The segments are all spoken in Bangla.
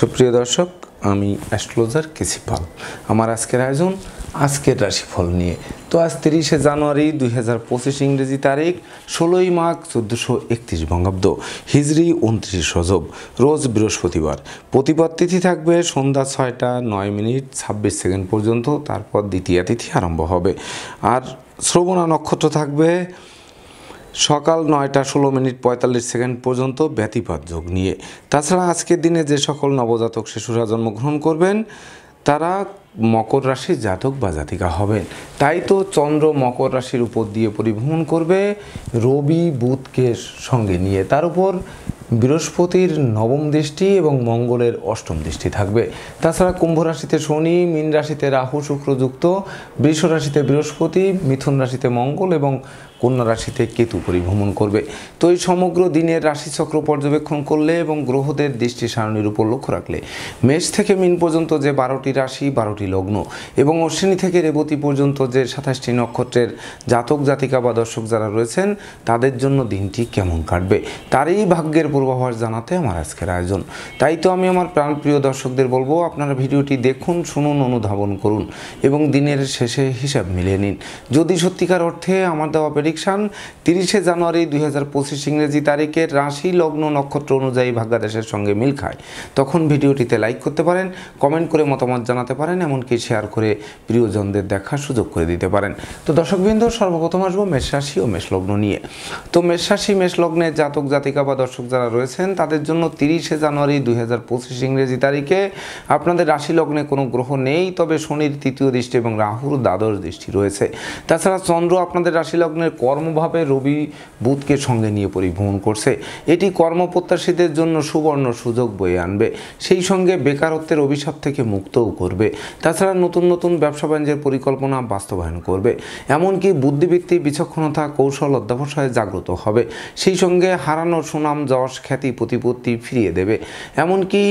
সুপ্রিয় দর্শক, আমি অ্যাস্ট্রোলজার কেসি পাল। আমার আজকের আয়োজন আজকের রাশিফল নিয়ে। তো আজ 30শে জানুয়ারি 2025 ইংরেজি তারিখ, 16ই মাঘ 1431 বঙ্গাব্দ, হিজরি 29 রজব, রোজ বৃহস্পতিবার। প্রতিপদ তিথি থাকবে সন্ধ্যা 6টা 9 মিনিট 26 সেকেন্ড পর্যন্ত, তারপর দ্বিতীয়া তিথি আরম্ভ হবে। আর শ্রবণা নক্ষত্র থাকবে সকাল 9টা 16 মিনিট 45 সেকেন্ড পর্যন্ত ব্যতিপাত যোগ নিয়ে। তাছাড়া আজকের দিনে যে সকল নবজাতক শিশুরা জন্মগ্রহণ করবেন তারা মকর রাশির জাতক বা জাতিকা হবেন। তাই তো চন্দ্র মকর রাশির উপর দিয়ে পরিভ্রমণ করবে রবি বুধকে সঙ্গে নিয়ে, তার উপর বৃহস্পতির নবম দৃষ্টি এবং মঙ্গলের অষ্টম দৃষ্টি থাকবে। তাছাড়া কুম্ভ রাশিতে শনি, মীন রাশিতে রাহু শুক্র যুক্ত, বৃষ রাশিতে বৃহস্পতি, মিথুন রাশিতে মঙ্গল এবং কন্যা রাশিতে কেতু পরিভ্রমণ করবে। তো এই সমগ্র দিনের রাশিচক্র পর্যবেক্ষণ করলে এবং গ্রহদের দৃষ্টি সারণীর উপর লক্ষ্য রাখলে মেষ থেকে মীন পর্যন্ত যে 12টি রাশি 12টি লগ্ন এবং অশ্বিনী থেকে রেবতী পর্যন্ত যে 27টি নক্ষত্রের জাতক জাতিকা বা দর্শক যারা রয়েছেন তাদের জন্য দিনটি কেমন কাটবে তারই ভাগ্যের পূর্বাভাস জানাতে আমার আজকের আয়োজন। তাই তো আমি আমার প্রাণপ্রিয় দর্শকদের বলবো, আপনারা ভিডিওটি দেখুন, শুনুন, অনুধাবন করুন এবং দিনের শেষে হিসাব মিলিয়ে নিন। যদি সত্যিকার অর্থে আমার দেওয়া প্রেডিকশান 30শে জানুয়ারি 2025 ইংরেজি তারিখের রাশি লগ্ন নক্ষত্র অনুযায়ী ভাগ্যাদেশের সঙ্গে মিল খায়, তখন ভিডিওটিতে লাইক করতে পারেন, কমেন্ট করে মতামত জানাতে পারেন, এমনকি শেয়ার করে প্রিয়জনদের দেখার সুযোগ করে দিতে পারেন। তো দর্শকবৃন্দ, সর্বপ্রথম আসবো মেষ রাশি ও মেষ লগ্ন নিয়ে। তো মেষ রাশি মেষ লগ্নের জাতক জাতিকা বা দর্শক যারা রয়েছেন তাদের জন্য 30শে জানুয়ারি 2025 ইংরেজি তারিখে আপনাদের রাশি লগ্নে কোনো গ্রহ নেই, তবে শনির তৃতীয় দৃষ্টি এবং রাহুর দ্বাদশ দৃষ্টি রয়েছে। তাছাড়া চন্দ্র আপনাদের রাশি লগ্নের কর্মভাবে রবি বুধকে সঙ্গে নিয়ে পরিভ্রমণ করছে। এটি কর্মপ্রত্যাশীদের জন্য সুবর্ণ সুযোগ বয়ে আনবে, সেই সঙ্গে বেকারত্বের অভিশাপ থেকে মুক্তও করবে। তাছাড়া নতুন নতুন ব্যবসা বাণিজ্যের পরিকল্পনা বাস্তবায়ন করবে, এমনকি বুদ্ধিবৃত্তি বিচক্ষণতা কৌশল অধ্যবসায়ে জাগ্রত হবে। সেই সঙ্গে হারানো সুনাম যশ খ্যাতি প্রতিপত্তি ফিরিয়ে দেবে, এমনকি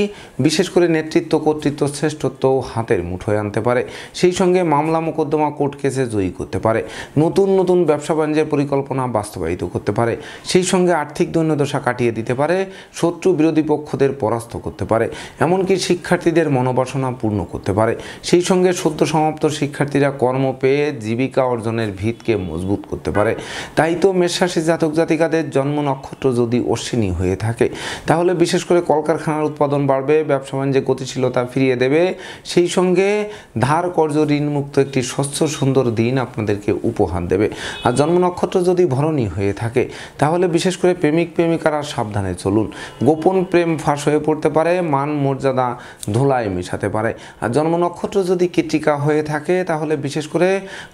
বিশেষ করে নেতৃত্ব কর্তৃত্ব শ্রেষ্ঠত্ব হাতের মুঠোয় আনতে পারে। সেই সঙ্গে মামলা মোকদ্দমা কোর্ট কেসে জয়ী করতে পারে, নতুন নতুন ব্যবসা বাণিজ্যের পরিকল্পনা বাস্তবায়িত করতে পারে। সেই সঙ্গে আর্থিক দৈন্যদশা কাটিয়ে দিতে পারে, শত্রু বিরোধী পক্ষদের পরাস্ত করতে পারে, এমনকি শিক্ষার্থীদের মনোবাসনা পূর্ণ করতে পারে। সেই সঙ্গে সদ্য সমাপ্ত শিক্ষার্থীরা কর্ম পেয়ে জীবিকা অর্জনের ভিতকে মজবুত করতে পারে। তাই তো মেষ রাশি জাতক জাতিকাদের জন্ম নক্ষত্র যদি অশ্বিনী হয়ে থাকে তাহলে বিশেষ করে কলকারখানার উৎপাদন বাড়বে, ব্যবসা বাণিজ্যে গতিশীলতা ফিরিয়ে দেবে। সেই সঙ্গে ধার কর্য ঋণমুক্ত একটি স্বচ্ছ সুন্দর দিন আপনাদেরকে উপহার দেবে। আর জন্ম নক্ষত্র যদি ভরণী হয়ে থাকে তাহলে বিশেষ করে প্রেমিক প্রেমিকারা সাবধানে চলুন, গোপন প্রেম ফাঁস হয়ে পড়তে পারে, মান মর্যাদা ধুলায় মেশাতে পারে। আর জন্ম নক্ষত্র যদি কৃত্তিকা হয়ে থাকে তাহলে বিশেষ করে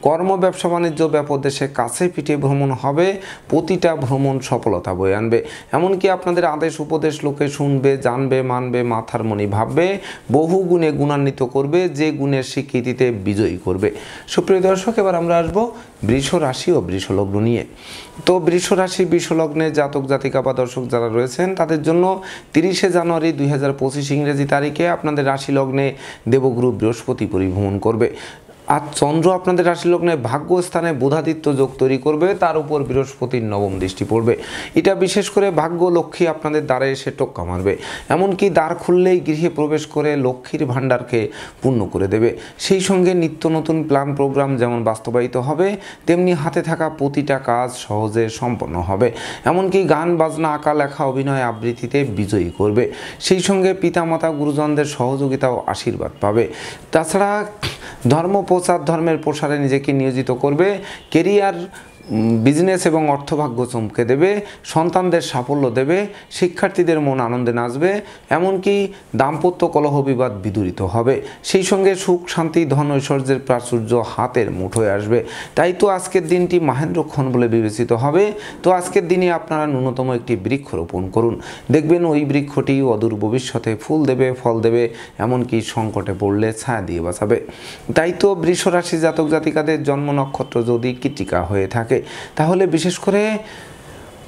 কর্ম ব্যবসা বাণিজ্য ব্যাপদেশে কাছে পিঠে ভ্রমণ হবে, প্রতিটা ভ্রমণ সফলতা বয়ে আনবে, এমনকি আপনাদের আদেশ উপদেশ লোকে শুনবে, জানবে, মানবে, মাথার মনি ভাববে, বহু গুণে গুণান্বিত করবে, যে গুণের স্বীকৃতিতে বিজয়ী করবে। সুপ্রিয় দর্শক, এবার আমরা আসবো বৃষ রাশি ও বৃষ লগ্ন নিয়ে। তো বৃষ রাশি বৃষ লগ্নে জাতক জাতিকা বা দর্শক যারা রয়েছেন তাদের জন্য 30শে জানুয়ারি 2025 ইংরেজি তারিখে আপনাদের রাশি লগ্নে দেবগুরু বৃহস্পতি পরিভ্রমণ করবে। আর চন্দ্র আপনাদের রাশি লগ্নে ভাগ্যস্থানে বুধাদিত্য যোগ তৈরি করবে, তার উপর বৃহস্পতির নবম দৃষ্টি পড়বে। এটা বিশেষ করে ভাগ্য লক্ষ্মী আপনাদের দ্বারে এসে টোক্কা মারবে, এমনকি দ্বার খুললেই গৃহে প্রবেশ করে লক্ষ্মীর ভাণ্ডারকে পূর্ণ করে দেবে। সেই সঙ্গে নিত্য নতুন প্ল্যান প্রোগ্রাম যেমন বাস্তবায়িত হবে, তেমনি হাতে থাকা প্রতিটা কাজ সহজে সম্পন্ন হবে, এমনকি গান বাজনা আঁকা লেখা অভিনয় আবৃত্তিতে বিজয়ী করবে। সেই সঙ্গে পিতামাতা গুরুজনদের সহযোগিতা ও আশীর্বাদ পাবে। তাছাড়া ধর্ম প্রচার ধর্মের প্রসারে নিজেকে নিয়োজিত করবে, কেরিয়ার বিজনেস এবং অর্থভাগ্য চমকে দেবে, সন্তানদের সাফল্য দেবে, শিক্ষার্থীদের মন আনন্দে নাচবে, এমনকি দাম্পত্য কলহ বিবাদ বিদূরিত হবে। সেই সঙ্গে সুখ শান্তি ধন ঐশ্বর্যের প্রাচুর্য হাতের মুঠোয় আসবে। তাই তো আজকের দিনটি মহেন্দ্রক্ষণ বলে বিবেচিত হবে। তো আজকের দিনে আপনারা ন্যূনতম একটি বৃক্ষ রোপণ করুন, দেখবেন ওই বৃক্ষটি অদূর ভবিষ্যতে ফুল দেবে, ফল দেবে, এমনকি সংকটে পড়লে ছায়া দিয়ে বাঁচাবে। তাই তো বৃষ রাশি জাতক জাতিকাদের জন্ম নক্ষত্র যদি কৃত্তিকা হয়ে থাকে তাহলে বিশেষ করে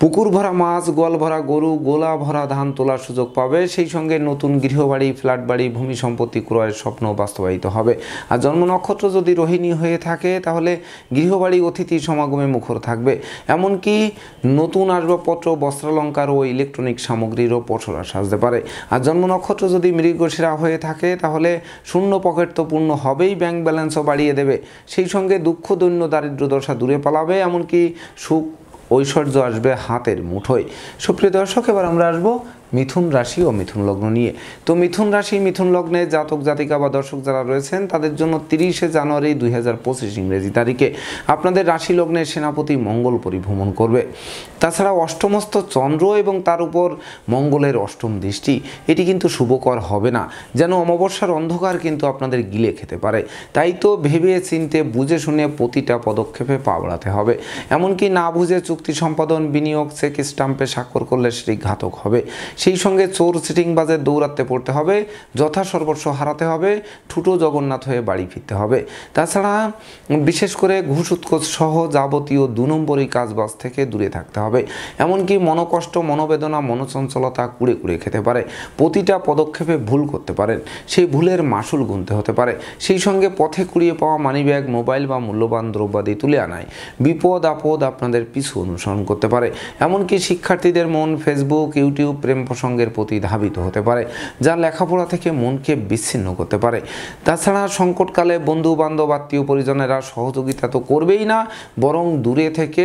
পুকুর ভরা মাছ, গোয়াল ভরা গরু, গোলা ভরা ধান তোলার সুযোগ পাবে। সেই সঙ্গে নতুন গৃহবাড়ি, ফ্ল্যাট বাড়ি, ভূমি সম্পত্তি ক্রয়ের স্বপ্ন বাস্তবায়িত হবে। আর জন্ম নক্ষত্র যদি রোহিণী হয়ে থাকে তাহলে গৃহবাড়ি অতিথি সমাগমে মুখর থাকবে। এমনকি নতুন আসবাবপত্র, বস্ত্রালঙ্কার ও ইলেকট্রনিক সামগ্রীরও পসরা সাজতে পারে। আর জন্ম নক্ষত্র যদি মৃগশিরা হয়ে থাকে তাহলে শূন্য পকেট তো পূর্ণ হবেই, ব্যাংক ব্যালেন্সও বাড়িয়ে দেবে। সেই সঙ্গে দুঃখ, দৈন্য, দারিদ্র দশা দূরে পালাবে। এমনকি সুখ, ঐশ্বর্য আসবে হাতের মুঠোয়। সুপ্রিয় দর্শক, এবার আমরা আসবো মিথুন রাশি ও মিথুন লগ্ন নিয়ে। তো মিথুন রাশি, মিথুন লগ্নে জাতক জাতিকা বা দর্শক যারা রয়েছেন তাদের জন্য 30শে জানুয়ারি 2025 ইংরেজি তারিখে আপনাদের রাশি লগ্নে সেনাপতি মঙ্গল পরিভ্রমণ করবে। তাছাড়া অষ্টমস্থ চন্দ্র এবং তার উপর মঙ্গলের অষ্টম দৃষ্টি, এটি কিন্তু শুভকর হবে না, যেন অমাবস্যার অন্ধকার কিন্তু আপনাদের গিলে খেতে পারে। তাই তো ভেবে চিনতে বুঝে শুনে প্রতিটা পদক্ষেপে পা বাড়াতে হবে। এমনকি না বুঝে চুক্তি সম্পাদন, বিনিয়োগ, চেক স্টাম্পে স্বাক্ষর করলে সেটি ঘাতক হবে। সেই সঙ্গে চোর সিটিংবাজের দৌরাত্মে পড়তে হবে, যথা সর্বস্ব হারাতে হবে, ঠুটো জগন্নাথ হয়ে বাড়ি ফিরতে হবে। তাছাড়া বিশেষ করে ঘুষ উৎকোচ সহ যাবতীয় 2 নম্বরই কাজবাজ থেকে দূরে থাকতে হবে। এমনকি মনোকষ্ট, মনোবেদনা, মনোচঞ্চলতা কুড়ে কুড়ে খেতে পারে। প্রতিটা পদক্ষেপে ভুল করতে পারেন, সেই ভুলের মাসুল গুনতে হতে পারে। সেই সঙ্গে পথে কুড়িয়ে পাওয়া মানিব্যাগ, মোবাইল বা মূল্যবান দ্রব্যাদি তুলে আনায় বিপদ আপদ আপনাদের পিছু অনুসরণ করতে পারে। এমনকি শিক্ষার্থীদের মন ফেসবুক, ইউটিউব, প্রেম প্রসঙ্গের প্রতি ধাবিত হতে পারে, যা লেখাপড়া থেকে মনকে বিচ্ছিন্ন করতে পারে। তাছাড়া সংকটকালে বন্ধু বান্ধব, আত্মীয় পরিজনেরা সহযোগিতা তো করবেই না, বরং দূরে থেকে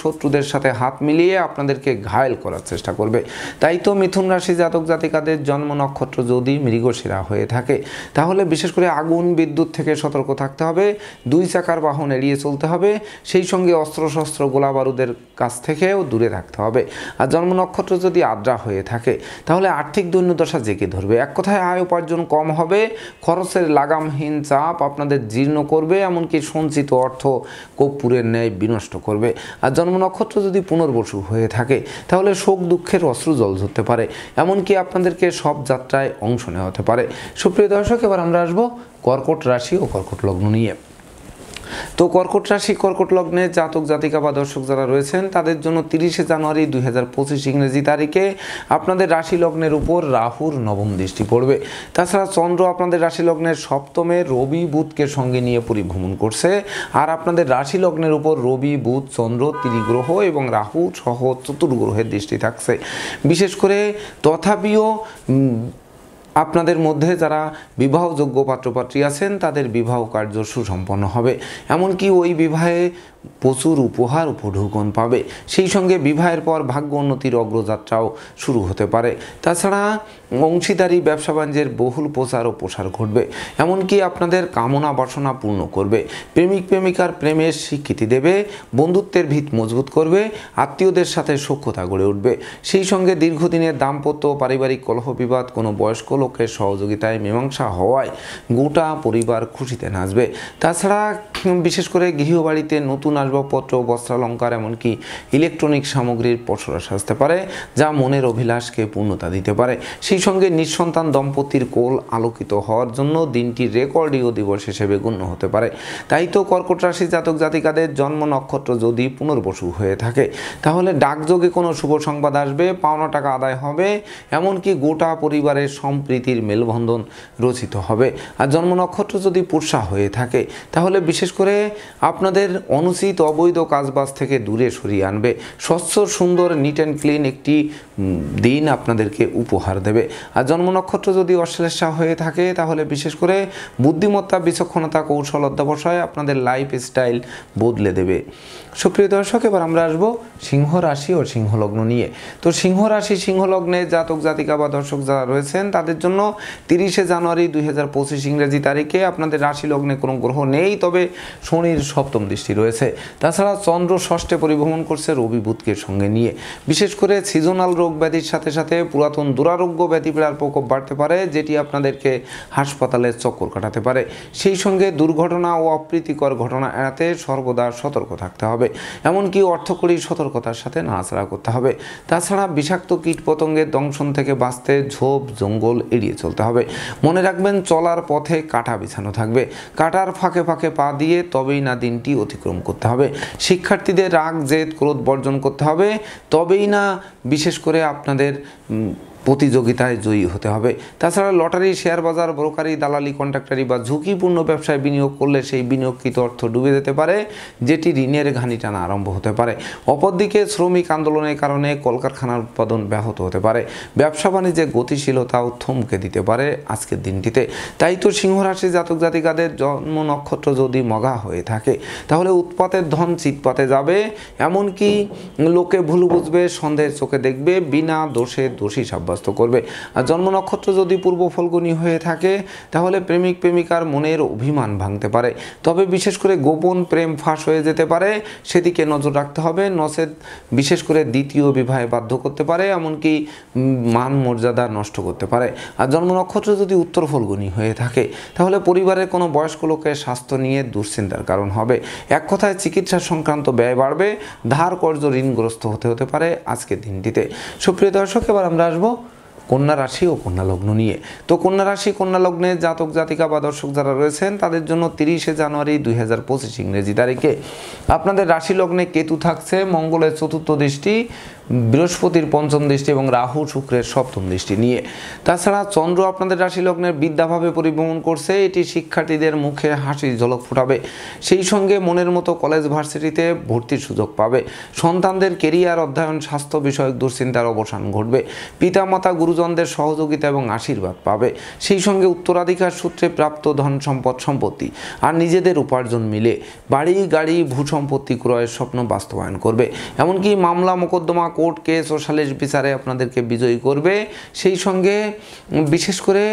শত্রুদের সাথে হাত মিলিয়ে আপনাদেরকে ঘায়েল করার চেষ্টা করবে। তাই তো মিথুন রাশি জাতক জাতিকাদের জন্ম নক্ষত্র যদি মৃগশিরা হয়ে থাকে তাহলে বিশেষ করে আগুন, বিদ্যুৎ থেকে সতর্ক থাকতে হবে, 2 চাকার বাহন এড়িয়ে চলতে হবে। সেই সঙ্গে অস্ত্রশস্ত্র, গোলা বারুদের কাছ থেকেও দূরে থাকতে হবে। আর জন্ম নক্ষত্র যদি আদ্রা হয়ে থাকে তাহলে আর্থিক দৈন্যদশা জেগে ধরবে। এক কথায় আয় উপার্জন কম হবে, খরচের লাগামহীন চাপ আপনাদের জীর্ণ করবে, এমনকি সঞ্চিত অর্থ কর্পূরের ন্যায় বিনষ্ট করবে। আর জন্ম নক্ষত্র যদি পুনর্বসু হয়ে থাকে তাহলে শোক দুঃখের অশ্রু জল ঝরতে পারে, এমনকি আপনাদেরকে সব যাত্রায় অংশ নেওয়া হতে পারে। সুপ্রিয় দর্শক, এবার আমরা আসবো কর্কট রাশি ও কর্কট লগ্ন নিয়ে। তো কর্কট রাশি, কর্কট লগ্নে জাতক জাতিকা বা দর্শক যারা রয়েছেন তাদের জন্য 30শে জানুয়ারি 2025 ইংরেজি তারিখে আপনাদের রাশি লগ্নের উপর রাহুর নবম দৃষ্টি পড়বে। তাছাড়া চন্দ্র আপনাদের রাশি লগ্নের সপ্তমে রবি বুধকে সঙ্গে নিয়ে পরিভ্রমণ করছে। আর আপনাদের রাশি লগ্নের উপর রবি, বুধ, চন্দ্র, ত্রিগ্রহ এবং রাহু সহ চতুর্গ্রহের দৃষ্টি থাকছে। বিশেষ করে তথাপিও আপনাদের মধ্যে যারা বিবাহযোগ্য পাত্রপাত্রী আছেন তাদের বিবাহ কার্য সুসম্পন্ন হবে। এমনকি ওই বিবাহে প্রচুর উপহার উপঢৌকন পাবে। সেই সঙ্গে বিবাহের পর ভাগ্য উন্নতির অগ্রযাত্রাও শুরু হতে পারে। তাছাড়া অংশীদারি, ব্যবসা বাণিজ্যের বহুল প্রচার ও প্রসার ঘটবে। এমনকি আপনাদের কামনা বাসনা পূর্ণ করবে। প্রেমিক প্রেমিকার প্রেমের স্বীকৃতি দেবে, বন্ধুত্বের ভিত মজবুত করবে, আত্মীয়দের সাথে সখ্যতা গড়ে উঠবে। সেই সঙ্গে দীর্ঘদিনের দাম্পত্য, পারিবারিক কলহ বিবাদ কোনো বয়স্ক লোকের সহযোগিতায় মীমাংসা হওয়ায় গোটা পরিবার খুশিতে নাচবে। তাছাড়া বিশেষ করে গৃহবাড়িতে নতুন আসবাবপত্র, বস্ত্রালঙ্কার, এমনকি ইলেকট্রনিক সামগ্রীর পসরা সাজতে পারে, যা মনের অভিলাষকে পূর্ণতা দিতে পারে। সেই সঙ্গে নিঃসন্তান দম্পতির কোল আলোকিত হওয়ার জন্য দিনটি রেকর্ডীয় দিবস হিসেবে গণ্য হতে পারে। তাই তো কর্কট রাশি জাতক জাতিকাদের জন্ম নক্ষত্র যদি পুনর্বসু হয়ে থাকে তাহলে ডাকযোগে কোনো শুভ সংবাদ আসবে, পাওনা টাকা আদায় হবে, এমনকি গোটা পরিবারের সম্প্রীতির মেলবন্ধন রচিত হবে। আর জন্ম নক্ষত্র যদি পুরসা হয়ে থাকে তাহলে বিশেষ করে আপনাদের অনুচিত অবৈধ কাজবাজ থেকে দূরে সরিয়ে আনবে। স্বচ্ছ, সুন্দর, নিট অ্যান্ড ক্লিন একটি দিন আপনাদেরকে উপহার দেবে। আর জন্ম নক্ষত্র যদি অশ্লেষা হয়ে থাকে তাহলে বিশেষ করে বুদ্ধিমত্তা, বিচক্ষণতা, কৌশল অধ্যবসায় আপনাদের লাইফ স্টাইল বদলে দেবে। সুপ্রিয় দর্শক, এবার আমরা আসবো সিংহ রাশি ও সিংহ লগ্ন নিয়ে। তো সিংহ রাশি, সিংহ লগ্নে জাতক জাতিকা বা দর্শক যারা রয়েছেন তাদের জন্য 30শে জানুয়ারি 2025 ইংরেজি তারিখে আপনাদের রাশি লগ্নে কোনো গ্রহ নেই, তবে শনির সপ্তম দৃষ্টি রয়েছে। তাছাড়া চন্দ্র ষষ্ঠে পরিভ্রমণ করছে রবি বুধকে সঙ্গে নিয়ে। বিশেষ করে সিজনাল রোগ ব্যাধির সাথে সাথে পুরাতন দুরারোগ্য ব্যাধিপীড়ার প্রকোপ বাড়তে পারে, যেটি আপনাদেরকে হাসপাতালে চক্কর কাটাতে পারে। সেই সঙ্গে দুর্ঘটনা ও অপ্রীতিকর ঘটনা এড়াতে সর্বদা সতর্ক থাকতে হবে, এমনকি অর্থকরী সতর্কতার সাথে নাড়াচাড়া করতে হবে। তাছাড়া বিষাক্ত কীটপতঙ্গের দংশন থেকে বাঁচতে ঝোপ জঙ্গল এড়িয়ে চলতে হবে। মনে রাখবেন, চলার পথে কাঁটা বিছানো থাকবে, কাঁটার ফাঁকে ফাঁকে পা দিয়ে দিয়ে তবেই না দিনটি অতিক্রম করতে হবে। শিক্ষার্থীদের রাগ জেদ ক্রোধ বর্জন করতে হবে, তবেই না বিশেষ করে আপনাদের প্রতিযোগিতায় জয়ী হতে হবে। তাছাড়া লটারি, শেয়ার বাজার, ব্রোকারি, দালালি, কন্ট্রাক্টারি বা ঝুঁকিপূর্ণ ব্যবসায় বিনিয়োগ করলে সেই বিনিয়োগকৃত অর্থ ডুবে যেতে পারে, যেটি ঋণের ঘানি টানা আরম্ভ হতে পারে। অপরদিকে শ্রমিক আন্দোলনের কারণে কলকারখানার উৎপাদন ব্যাহত হতে পারে, ব্যবসা বাণিজ্যে গতিশীলতাও থমকে দিতে পারে আজকের দিনটিতে। তাই তো সিংহ রাশি জাতক জাতিকাদের জন্ম নক্ষত্র যদি মঘা হয়ে থাকে তাহলে উৎপাতের ধন চিৎপাতে যাবে, এমনকি লোকে ভুল বুঝবে, সন্দেহের চোখে দেখবে, বিনা দোষে দোষী সাব্যস্ত করবে। আর জন্ম নক্ষত্র যদি পূর্ব ফল্গুনী হয়ে থাকে তাহলে প্রেমিক প্রেমিকার মনের অভিমান ভাঙতে পারে, তবে বিশেষ করে গোপন প্রেম ফাঁস হয়ে যেতে পারে, সেদিকে নজর রাখতে হবে। নচেত বিশেষ করে দ্বিতীয় বিবাহে বাধ্য করতে পারে, এমনকি মান মর্যাদা নষ্ট করতে পারে। আর জন্ম নক্ষত্র যদি উত্তর ফল্গুনী হয়ে থাকে তাহলে পরিবারের কোনো বয়স্ক লোকের স্বাস্থ্য নিয়ে দুশ্চিন্তার কারণ হবে। এক কথায় চিকিৎসা সংক্রান্ত ব্যয় বাড়বে, ধার কর্জ ঋণগ্রস্ত হতে পারে আজকের দিনটিতে। সুপ্রিয় দর্শক, এবার আমরা আসবো কন্যা রাশি ও কন্যা লগ্ন নিয়ে। তো কন্যা রাশি কন্যা লগ্নে জাতক জাতিকা বা দর্শক যারা রয়েছেন তাদের জন্য 30শে জানুয়ারি 2025 ইংরেজি তারিখে আপনাদের রাশি লগ্নে কেতু থাকছে, মঙ্গলের চতুর্থ দৃষ্টি, বৃহস্পতির পঞ্চম দৃষ্টি এবং রাহু শুক্রের সপ্তম দৃষ্টি নিয়ে। তাছাড়া চন্দ্র আপনাদের রাশি লগ্নের বিদ্যাভাবে পরিভ্রমণ করছে, এটি শিক্ষার্থীদের মুখে হাসির ঝলক ফুটাবে, সেই সঙ্গে মনের মতো কলেজ ভার্সিটিতে ভর্তির সুযোগ পাবে। সন্তানদের কেরিয়ার, অধ্যয়ন, স্বাস্থ্য বিষয়ক দুশ্চিন্তার অবসান ঘটবে, পিতামাতা গুরুজনদের সহযোগিতা এবং আশীর্বাদ পাবে, সেই সঙ্গে উত্তরাধিকার সূত্রে প্রাপ্ত ধন সম্পত্তি আর নিজেদের উপার্জন মিলে বাড়ি গাড়ি ভূসম্পত্তি ক্রয়ের স্বপ্ন বাস্তবায়ন করবে। এমনকি মামলা মোকদ্দমা, কোর্ট কেস ও সালিশ বিচারে আপনাদেরকে বিজয়ী করবে, সেই সঙ্গে বিশেষ করে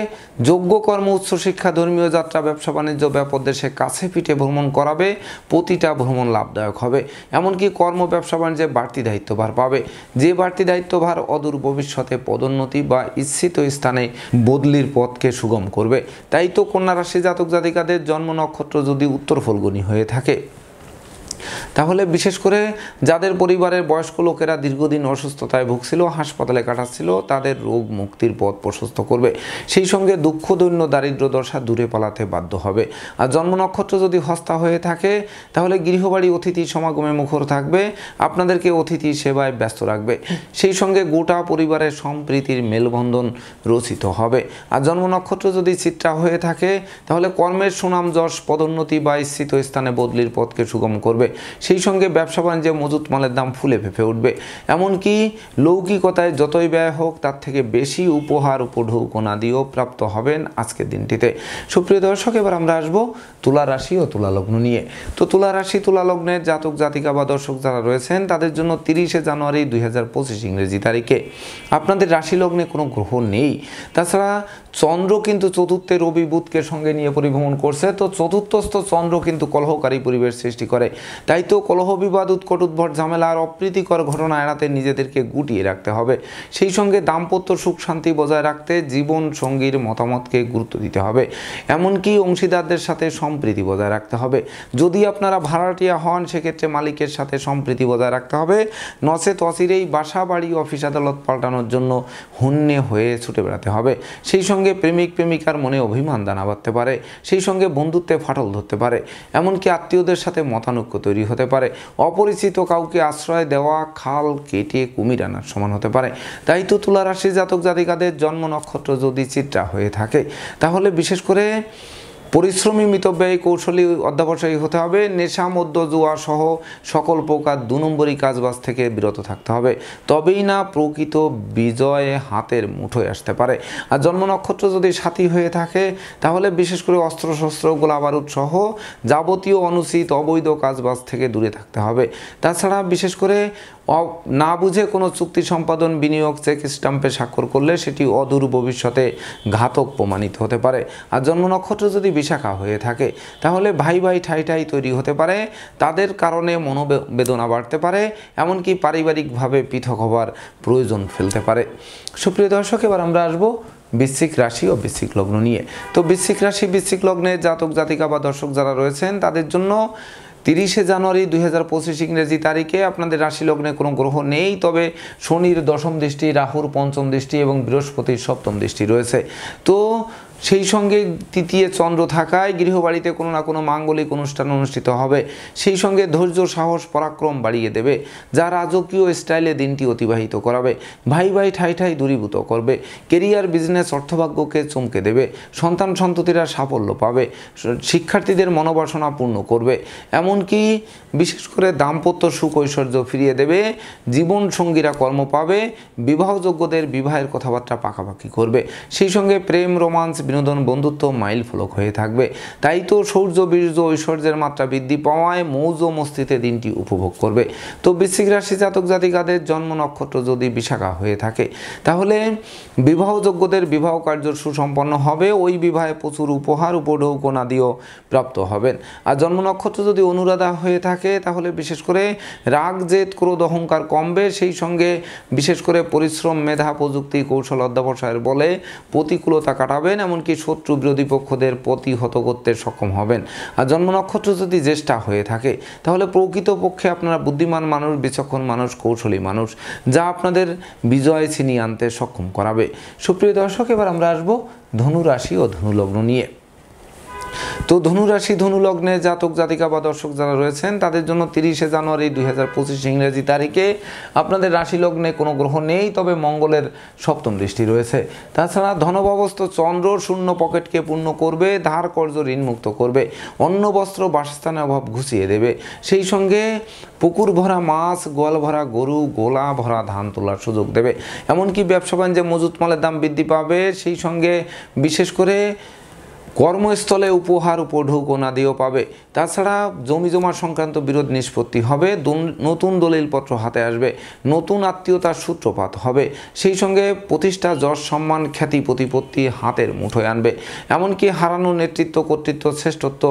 যোগ্য কর্ম, উচ্চশিক্ষা, ধর্মীয় যাত্রা, ব্যবসা বাণিজ্য, ব্যাপক দেশে কাছে পিঠে ভ্রমণ করাবে, প্রতিটা ভ্রমণ লাভদায়ক হবে। এমনকি কর্ম, ব্যবসা বাণিজ্যে বাড়তি দায়িত্বভার পাবে, যে বাড়তি দায়িত্বভার অদূর ভবিষ্যতে পদোন্নতি বা ইচ্ছিত স্থানে বদলির পথকে সুগম করবে। তাই তো কন্যা রাশি জাতক জাতিকাদের জন্ম নক্ষত্র যদি উত্তর ফল্গুনী হয়ে থাকে তাহলে বিশেষ করে যাদের পরিবারের বয়স্ক লোকেরা দীর্ঘদিন অসুস্থতায় ভুগছিল, হাসপাতালে কাটাচ্ছিল, তাদের রোগ মুক্তির পথ প্রশস্ত করবে, সেই সঙ্গে দুঃখ দৈন্য দারিদ্র দশা দূরে পালাতে বাধ্য হবে। আর জন্ম নক্ষত্র যদি হস্তা হয়ে থাকে তাহলে গৃহবাড়ি অতিথি সমাগমে মুখর থাকবে, আপনাদেরকে অতিথি সেবায় ব্যস্ত রাখবে, সেই সঙ্গে গোটা পরিবারের সম্প্রীতির মেলবন্ধন রচিত হবে। আর জন্ম নক্ষত্র যদি চিত্রা হয়ে থাকে তাহলে কর্মের সুনাম যশ, পদোন্নতি বা ইচ্ছিত স্থানে বদলির পথকে সুগম করবে, সেই সঙ্গে ব্যবসা বাণিজ্যে মজুত মালের দাম ফুলে ফেঁপে উঠবে, এমনকি লৌকিকতায় যতই ব্যয় হোক তার থেকে বেশি উপহার উপঢৌকনা দিয়েও প্রাপ্ত হবেন আজকের দিনটিতে। সুপ্রিয় দর্শক, এবার আমরা আসবো তুলা রাশি ও তুলা লগ্ন নিয়ে। তো তুলা রাশি তুলা লগ্নের জাতক জাতিকা বা দর্শক যারা রয়েছেন তাদের জন্য 30শে জানুয়ারি 2025 ইংরেজি তারিখে আপনাদের রাশি লগ্নে কোনো গ্রহ নেই। তাছাড়া চন্দ্র কিন্তু চতুর্থে রবি বুধকে সঙ্গে নিয়ে পরিভ্রমণ করছে, তো চতুর্থস্থ চন্দ্র কিন্তু কলহকারী পরিবেশ সৃষ্টি করে। তাই তো কলহ, বিবাদ, উৎকট, উদ্ভট, ঝামেলা আর অপ্রীতিকর ঘটনা এড়াতে নিজেদেরকে গুটিয়ে রাখতে হবে, সেই সঙ্গে দাম্পত্য সুখ শান্তি বজায় রাখতে জীবন সঙ্গীর মতামতকে গুরুত্ব দিতে হবে, এমনকি অংশীদারদের সাথে সম্প্রীতি বজায় রাখতে হবে। যদি আপনারা ভাড়াটিয়া হন সেক্ষেত্রে মালিকের সাথে সম্প্রীতি বজায় রাখতে হবে, নচেত অচিরেই বাসা বাড়ি অফিস আদালত পাল্টানোর জন্য হন্যে হয়ে ছুটে বেড়াতে হবে। সেই সঙ্গে প্রেমিক প্রেমিকার মনে অভিমান দানা বাঁধতে পারে, সেই সঙ্গে বন্ধুত্বে ফাটল ধরতে পারে, এমনকি আত্মীয়দের সাথে মতানৈক্য তৈরি হতে পারে, অপরিচিত কাউকে আশ্রয় দেওয়া খাল কেটে কুমির আনার সমান হতে পারে। তাই তো তুলা রাশি জাতক জাতিকাদের জন্ম নক্ষত্র যদি চিত্রা হয়ে থাকে তাহলে বিশেষ করে পরিশ্রমী, মিতব্যয়ী, কৌশলী, অধ্যবসায়ী হতে হবে, নেশা, মদ্য, জুয়া সহ সকল প্রকার 2 নম্বরী কাজবাজ থেকে বিরত থাকতে হবে, তবেই না প্রকৃত বিজয় হাতের মুঠোয় আসতে পারে। আর জন্ম নক্ষত্র যদি সাথী হয়ে থাকে তাহলে বিশেষ করে অস্ত্রশস্ত্র, গোলাবারুদ সহ যাবতীয় অনুচিত অবৈধ কাজবাজ থেকে দূরে থাকতে হবে। তাছাড়া বিশেষ করে না বুঝে কোনো চুক্তি সম্পাদন, বিনিয়োগ, চেক স্টাম্পে স্বাক্ষর করলে সেটি অদূর ভবিষ্যতে ঘাতক প্রমাণিত হতে পারে। আর জন্ম নক্ষত্র যদি বিশাখা হয়ে থাকে তাহলে ভাই ভাই ঠাই ঠাই তৈরি হতে পারে, তাদের কারণে মনোবেদনা বাড়তে পারে, এমনকি পারিবারিকভাবে পৃথক হবার প্রয়োজন ফেলতে পারে। সুপ্রিয় দর্শক, এবার আমরা আসবো বৃশ্চিক রাশি ও বৃশ্চিক লগ্ন নিয়ে। তো বৃশ্চিক রাশি বৃশ্চিক লগ্নের জাতক জাতিকা বা দর্শক যারা রয়েছেন তাদের জন্য 30শে জানুয়ারি 2025 ইংরেজি তারিখে আপনাদের রাশি লগ্নে কোনো গ্রহ নেই, তবে শনির দশম দৃষ্টি, রাহুর পঞ্চম দৃষ্টি এবং বৃহস্পতির সপ্তম দৃষ্টি রয়েছে। তো সেই সঙ্গে তৃতীয় চন্দ্র থাকায় গৃহবাড়িতে কোনো না কোনো মাঙ্গলিক অনুষ্ঠান অনুষ্ঠিত হবে। সেই সঙ্গে ধৈর্য, সাহস, পরাক্রম বাড়িয়ে দেবে, যা রাজকীয় স্টাইলে দিনটি অতিবাহিত করাবে। ভাই ভাই ঠাই ঠাই দূরীভূত করবে। কেরিয়ার, বিজনেস, অর্থভাগ্যকে চমকে দেবে। সন্তান সন্ততিরা সাফল্য পাবে। শিক্ষার্থীদের মনোবাসনা পূর্ণ করবে। এমনকি বিশেষ করে দাম্পত্য সুখ ঐশ্বর্য ফিরিয়ে দেবে। জীবন সঙ্গীরা কর্ম পাবে। বিবাহযোগ্যদের বিবাহের কথাবার্তা পাকাপাকি করবে। সেই সঙ্গে প্রেম, রোমান্স, বিনোদন, বন্ধুত্ব মাইল ফলক হয়ে থাকবে। তাই তো শৌর্য, বীর্য, ঐশ্বর্যের মাত্রা বৃদ্ধি পাওয়ায় মৌজ ও মস্তিতে দিনটি উপভোগ করবে। তো বৃশ্চিক রাশি জাতক জাতিকাদের জন্ম নক্ষত্র যদি বিশাখা হয়ে থাকে, তাহলে বিবাহযোগ্যদের বিবাহ কার্য সুসম্পন্ন হবে। ওই বিবাহে প্রচুর উপহার, উপঢৌকনাদিও প্রাপ্ত হবেন। আর জন্ম নক্ষত্র যদি অনুরাধা হয়ে থাকে, তাহলে বিশেষ করে রাগ, জেদ, ক্রোধ, অহংকার কমবে। সেই সঙ্গে বিশেষ করে পরিশ্রম, মেধা, প্রযুক্তি, কৌশল অধ্যবসায়ের বলে প্রতিকূলতা কাটাবেন। এমনকি শত্রু বিরোধী পক্ষদের প্রতিহত করতে সক্ষম হবেন। আর জন্ম নক্ষত্র যদি জ্যেষ্ঠা হয়ে থাকে, তাহলে প্রকৃতপক্ষে আপনারা বুদ্ধিমান মানুষ, বিচক্ষণ মানুষ, কৌশলী মানুষ, যা আপনাদের বিজয় ছিনিয়ে আনতে সক্ষম করাবে। সুপ্রিয় দর্শক, এবার আমরা আসবো ধনু রাশি ও ধনু লগ্ন নিয়ে। তো ধনুরাশি, ধনু লগ্নে জাতক জাতিকা বা দর্শক যারা রয়েছেন, তাদের জন্য 30শে জানুয়ারি 2025 ইংরেজি তারিখে আপনাদের রাশি লগ্নে কোনো গ্রহ নেই, তবে মঙ্গলের সপ্তম দৃষ্টি রয়েছে। তাছাড়া ধনভাবস্থ চন্দ্র শূন্য পকেটকে পূর্ণ করবে, ধার কর্জ ঋণ মুক্ত করবে, অন্ন বস্ত্র বাসস্থানের অভাব ঘুষিয়ে দেবে। সেই সঙ্গে পুকুর ভরা মাছ, গোয়াল ভরা গরু, গোলা ভরা ধান তোলার সুযোগ দেবে। এমনকি ব্যবসা বাণিজ্যে মজুত মালের দাম বৃদ্ধি পাবে। সেই সঙ্গে বিশেষ করে কর্মস্থলে উপহার, উপঢৌকনাদিও পাবে। তাছাড়া জমি জমা সংক্রান্ত বিরোধ নিষ্পত্তি হবে। নতুন দলিলপত্র হাতে আসবে। নতুন আত্মীয়তার সূত্রপাত হবে। সেই সঙ্গে প্রতিষ্ঠা, যশ, সম্মান, খ্যাতি, প্রতিপত্তি হাতের মুঠোয় আনবে। এমনকি হারানো নেতৃত্ব, কর্তৃত্ব, শ্রেষ্ঠত্ব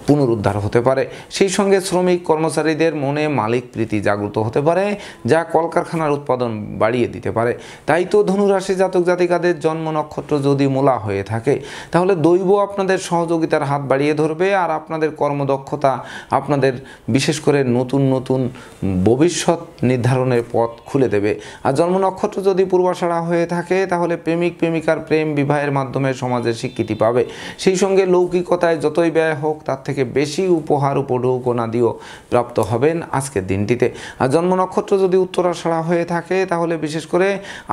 পুনরুদ্ধার হতে পারে। সেই সঙ্গে শ্রমিক কর্মচারীদের মনে মালিক প্রীতি জাগ্রত হতে পারে, যা কলকারখানার উৎপাদন বাড়িয়ে দিতে পারে। তাই তো ধনুরাশি জাতক জাতিকাদের জন্ম নক্ষত্র যদি মূলা হয়ে থাকে, তাহলে দৈব আপনাদের সহযোগিতার হাত বাড়িয়ে ধরবে। আর আপনাদের কর্মদক্ষতা আপনাদের বিশেষ করে নতুন নতুন ভবিষ্যৎ নির্ধারণের পথ খুলে দেবে। আর জন্ম নক্ষত্র যদি পূর্বাষাঢ়া হয়ে থাকে, তাহলে প্রেমিক প্রেমিকার প্রেম বিবাহের মাধ্যমে সমাজের স্বীকৃতি পাবে। সেই সঙ্গে লৌকিকতায় যতই ব্যয় হোক, তার থেকে বেশি উপহার, উপঢৌকনাদিও প্রাপ্ত হবেন আজকের দিনটিতে। আর জন্ম নক্ষত্র যদি উত্তরাষাঢ়া হয়ে থাকে, তাহলে বিশেষ করে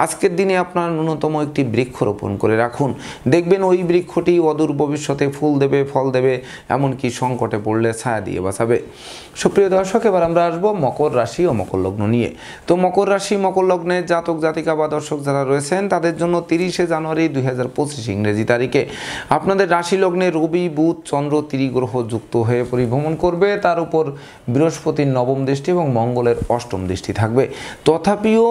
আজকের দিনে আপনার ন্যূনতম একটি বৃক্ষ রোপণ করে রাখুন। দেখবেন ওই বৃক্ষটি অদূর ভবিষ্যতে ফুল দেবে, ফল দেবে, এমনকি সংকটে পড়লে ছায়া দিয়ে বাঁচাবে। সুপ্রিয় দর্শক, এবার আমরা আসবো মকর রাশি ও মকর লগ্ন নিয়ে। তো মকর রাশি, মকর লগ্নের জাতক জাতিকা বা দর্শক যারা রয়েছেন, তাদের জন্য 30শে জানুয়ারি 2025 ইংরেজি তারিখে আপনাদের রাশি লগ্নে রবি, বুধ, চন্দ্র ত্রিগ্রহ যুক্ত হয়ে পরিভ্রমণ করবে। তার উপর বৃহস্পতির নবম দৃষ্টি এবং মঙ্গলের অষ্টম দৃষ্টি থাকবে। তথাপিও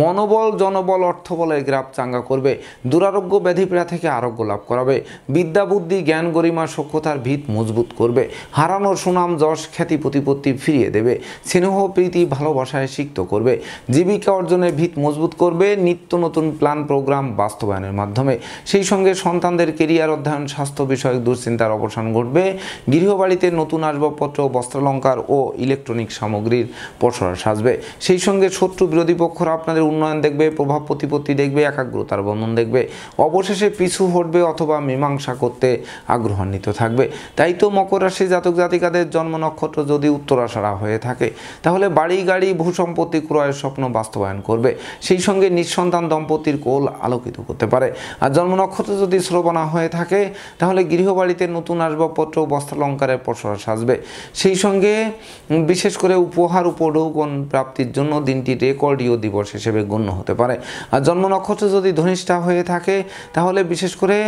মনোবল, জনবল, অর্থবলের গ্রাফ চাঙ্গা করবে। দুরারোগ্য ব্যাধিপীড়া থেকে আরোগ্য লাভ করাবে। বিদ্যা, বুদ্ধি, জ্ঞান, গরিমা, সক্ষতার ভিত মজবুত করবে। হারানো সুনাম, যশ, খ্যাতি, প্রতিপত্তি ফিরিয়ে দেবে। স্নেহ, প্রীতি, ভালোবাসায় সিক্ত করবে। জীবিকা অর্জনের ভিত মজবুত করবে নিত্য নতুন প্ল্যান প্রোগ্রাম বাস্তবায়নের মাধ্যমে। সেই সঙ্গে সন্তানদের কেরিয়ার, অধ্যয়ন, স্বাস্থ্য বিষয়ক দুশ্চিন্তার অবসান ঘটবে। গৃহবাড়িতে নতুন আসবাবপত্র, বস্ত্রালঙ্কার ও ইলেকট্রনিক সামগ্রীর পসরা সাজবে। সেই সঙ্গে শত্রু বিরোধী পক্ষরা আপনাদের উন্নয়ন দেখবে, প্রভাব প্রতিপত্তি দেখবে, একাগ্রতার বন্ধন দেখবে। অবশেষে পিছু হটবে অথবা মীমাংসা করতে আগ্রহান্বিত থাকবে। তাই তো মকর রাশি জাতক জাতিকাদের জন্ম নক্ষত্র যদি উত্তরাষাঢ়া হয়ে থাকে, তাহলে বাড়ি, গাড়ি, ভূসম্পত্তি ক্রয়ের স্বপ্ন বাস্তবায়ন করবে। সেই সঙ্গে নিঃসন্তান দম্পতির কোল আলোকিত করতে পারে। আর জন্ম নক্ষত্র যদি শ্রবণা হয়ে থাকে, তাহলে গৃহবাড়িতে নতুন আসবাবপত্র, বস্ত্রালঙ্কারের পসরা সাজবে। সেই সঙ্গে বিশেষ করে উপহার, উপঢৌকন প্রাপ্তির জন্য দিনটি রেকর্ডীয় দিবস হিসেবে গণ্য হতে পারে। আর জন্ম নক্ষত্র যদি ধনিষ্ঠা হয়ে থাকে, তাহলে বিশেষ করে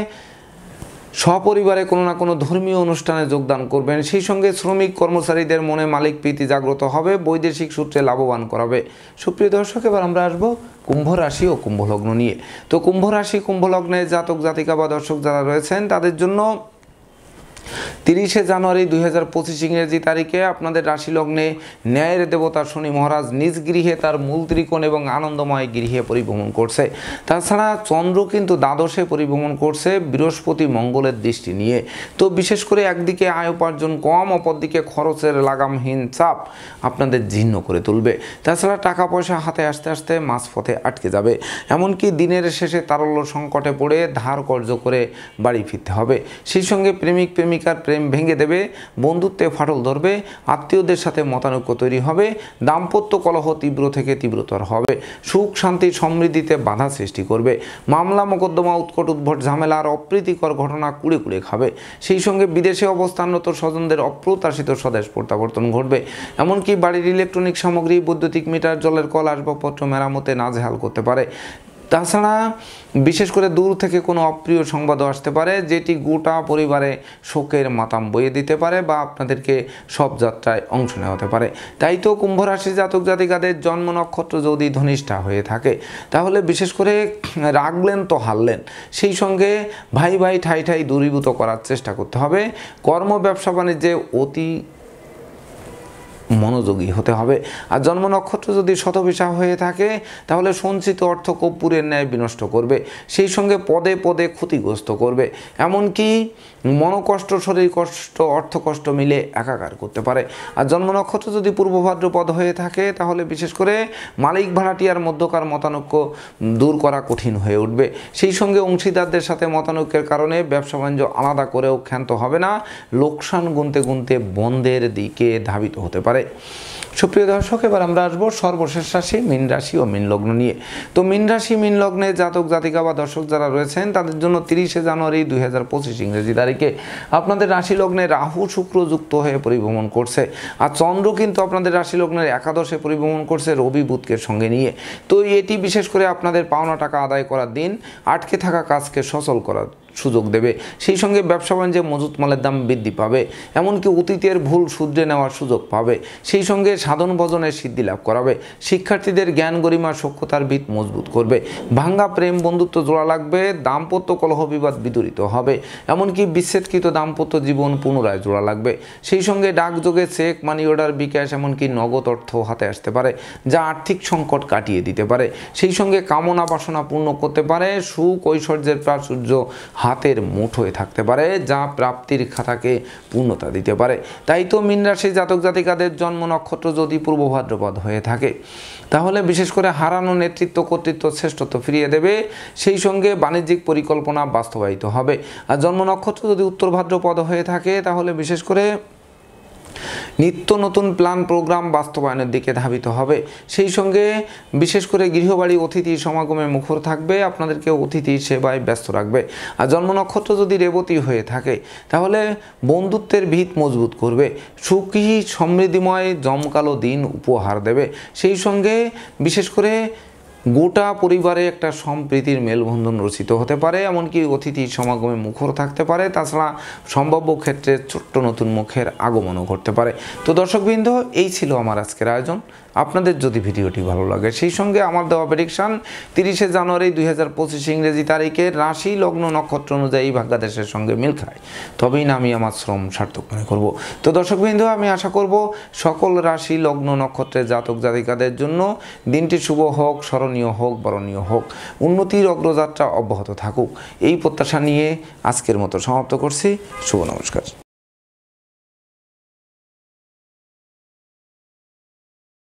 সপরিবারে কোনো না কোনো ধর্মীয় অনুষ্ঠানে যোগদান করবেন। সেই সঙ্গে শ্রমিক কর্মচারীদের মনে মালিক প্রীতি জাগ্রত হবে, বৈদেশিক সূত্রে লাভবান করাবে। সুপ্রিয় দর্শক, এবার আমরা আসবো কুম্ভ রাশি ও কুম্ভ লগ্ন নিয়ে। তো কুম্ভ রাশি, কুম্ভ লগ্নে জাতক জাতিকা বা দর্শক যারা রয়েছেন, তাদের জন্য 30শে জানুয়ারি 2025 ইংরেজি তারিখে আপনাদের রাশি লগ্নে ন্যায়ের দেবতা শনি মহারাজ নিজ গৃহে তার মূল ত্রিকোণ এবং আনন্দময় গৃহে পরিভ্রমণ করছে। তাছাড়া চন্দ্র কিন্তু দ্বাদশে পরিভ্রমণ করছে বৃহস্পতি মঙ্গলের দৃষ্টি নিয়ে। তো বিশেষ করে একদিকে আয় উপার্জন কম, অপরদিকে খরচের লাগামহীন চাপ আপনাদের জীর্ণ করে তুলবে। তাছাড়া টাকা পয়সা হাতে আসতে আসতে মাঝপথে আটকে যাবে। এমনকি দিনের শেষে তারল্য সংকটে পড়ে ধার কর্জ করে বাড়ি ফিরতে হবে। সেই সঙ্গে প্রেমিক প্রেমিকার প্রেম ভেঙে দেবে, বন্ধুত্বে ফাটল ধরবে, আত্মীয়দের সাথে মতানৈক্য তৈরি হবে, দাম্পত্য কলহ তীব্র থেকে তীব্রতর হবে, সুখ শান্তি সমৃদ্ধিতে বাধা সৃষ্টি করবে, মামলা মোকদ্দমা উৎকট উদ্ভট ঝামেলা আর অপ্রীতিকর ঘটনা কুড়ে কুড়ে খাবে। সেই সঙ্গে বিদেশে অবস্থানরত স্বজনদের অপ্রত্যাশিত স্বদেশ প্রত্যাবর্তন ঘটবে। এমনকি বাড়ির ইলেকট্রনিক সামগ্রী, বৈদ্যুতিক মিটার, জলের কল, আসবাবপত্র মেরামতে নাজেহাল করতে পারে। তাছাড়া বিশেষ করে দূর থেকে কোনো অপ্রিয় সংবাদও আসতে পারে, যেটি গোটা পরিবারে শোকের মাতাম বইয়ে দিতে পারে বা আপনাদেরকে সব যাত্রায় অংশ নেওয়া হতে পারে। তাই তো কুম্ভ রাশি জাতক জাতিকাদের জন্ম নক্ষত্র যদি ধনিষ্ঠা হয়ে থাকে তাহলে বিশেষ করে রাগলেন তো হারলেন। সেই সঙ্গে ভাই ভাই ঠাই ঠাই দূরীভূত করার চেষ্টা করতে হবে। কর্ম ব্যবসা বাণিজ্যে অতি মনোযোগী হতে হবে। আর জন্ম নক্ষত্র যদি শতভিসা হয়ে থাকে তাহলে সঞ্চিত অর্থ কর্পূরের ন্যায় বিনষ্ট করবে। সেই সঙ্গে পদে পদে ক্ষতিগ্রস্ত করবে। এমনকি মনোকষ্ট, শরীর কষ্ট, অর্থ কষ্ট মিলে একাকার করতে পারে। আর জন্ম নক্ষত্র যদি পূর্ব ভাদ্রপদ হয়ে থাকে তাহলে বিশেষ করে মালিক ভাড়াটিয়ার মধ্যকার মতানৈক্য দূর করা কঠিন হয়ে উঠবে। সেই সঙ্গে অংশীদারদের সাথে মতানৈক্যের কারণে ব্যবসা বাণিজ্য আলাদা করেও ক্ষান্ত হবে না, লোকসান গুনতে গুনতে বন্ধের দিকে ধাবিত হতে পারে। সুপ্রিয় দর্শক, এবার আমরা আসবো সর্বশেষ রাশি মীন রাশি ও মীন লগ্ন নিয়ে। তো মীন রাশি মীন লগ্নে জাতক জাতিকা বা দর্শক যারা রয়েছেন তাদের জন্য 30শে জানুয়ারি 2025 ইংরেজি তারিখে আপনাদের রাশি লগ্নে রাহু শুক্র যুক্ত হয়ে পরিভ্রমণ করছে। আর চন্দ্র কিন্তু আপনাদের রাশি লগ্নের একাদশে পরিভ্রমণ করছে রবি বুধকে সঙ্গে নিয়ে। তো এটি বিশেষ করে আপনাদের পাওনা টাকা আদায় করার দিন, আটকে থাকা কাজকে সচল করার সুযোগ দেবে। সেই সঙ্গে ব্যবসা বাণিজ্যে মজুত মালের দাম বৃদ্ধি পাবে, এমনকি অতীতের ভুল শুধরে নেওয়ার সুযোগ পাবে। সেই সঙ্গে সাধন ভজনের সিদ্ধি লাভ করাবে। শিক্ষার্থীদের জ্ঞান গরিমা সক্ষতার ভিত মজবুত করবে। ভাঙ্গা প্রেম বন্ধুত্ব জোড়া লাগবে, দাম্পত্য কলহ বিবাদ বিদূরিত হবে, এমনকি বিচ্ছেদকৃত দাম্পত্য জীবন পুনরায় জোড়া লাগবে। সেই সঙ্গে ডাকযোগে চেক, মানি অর্ডার, বিকাশ, এমনকি নগদ অর্থ হাতে আসতে পারে, যা আর্থিক সংকট কাটিয়ে দিতে পারে। সেই সঙ্গে কামনা বাসনা পূর্ণ করতে পারে। সুখ ঐশ্বর্যের প্রাচুর্য হাতের মুঠোয় থাকতে পারে, যা প্রাপ্তির খাতাকে পূর্ণতা দিতে পারে। তাই তো মীন রাশি জাতক জাতিকাদের জন্ম নক্ষত্র যদি পূর্ব ভাদ্রপদ হয়ে থাকে তাহলে বিশেষ করে হারানো নেতৃত্ব, কর্তৃত্ব, শ্রেষ্ঠত্ব ফিরিয়ে দেবে। সেই সঙ্গে বাণিজ্যিক পরিকল্পনা বাস্তবায়িত হবে। আর জন্ম নক্ষত্র যদি উত্তর ভাদ্রপদ হয়ে থাকে তাহলে বিশেষ করে নিত্য নতুন প্ল্যান প্রোগ্রাম বাস্তবায়নের দিকে ধাবিত হবে। সেই সঙ্গে বিশেষ করে গৃহবাড়ি অতিথি সমাগমে মুখর থাকবে, আপনাদেরকে অতিথি সেবায় ব্যস্ত রাখবে। আর জন্ম নক্ষত্র যদি রেবতী হয়ে থাকে তাহলে বন্ধুত্বের ভিত মজবুত করবে, সুখী সমৃদ্ধিময় জমকালো দিন উপহার দেবে। সেই সঙ্গে বিশেষ করে গোটা পরিবারে একটা সম্প্রীতির মেলবন্ধন রচিত হতে পারে, এমনকি অতিথি সমাগমে মুখর থাকতে পারে। তাছাড়া সম্ভাব্য ক্ষেত্রে ছোট্ট নতুন মুখের আগমনও ঘটতে পারে। তো দর্শকবৃন্দ, এই ছিল আমার আজকের আয়োজন। আপনাদের যদি ভিডিওটি ভালো লাগে সেই সঙ্গে আমার দেওয়া প্রেডিকশান 30শে জানুয়ারি 2025 ইংরেজি তারিখে রাশি লগ্ন নক্ষত্র অনুযায়ী ভাগ্যাদেশের সঙ্গে মিল খায়, তবেই না আমি আমার শ্রম সার্থক মনে করব। তো দর্শকবৃন্দ, আমি আশা করব সকল রাশি লগ্ন নক্ষত্রের জাতক জাতিকাদের জন্য দিনটি শুভ হোক, স্মরণীয় হোক, বরণীয় হোক, উন্নতির অগ্রযাত্রা অব্যাহত থাকুক, এই প্রত্যাশা নিয়ে আজকের মতো সমাপ্ত করছি। শুভ নমস্কার।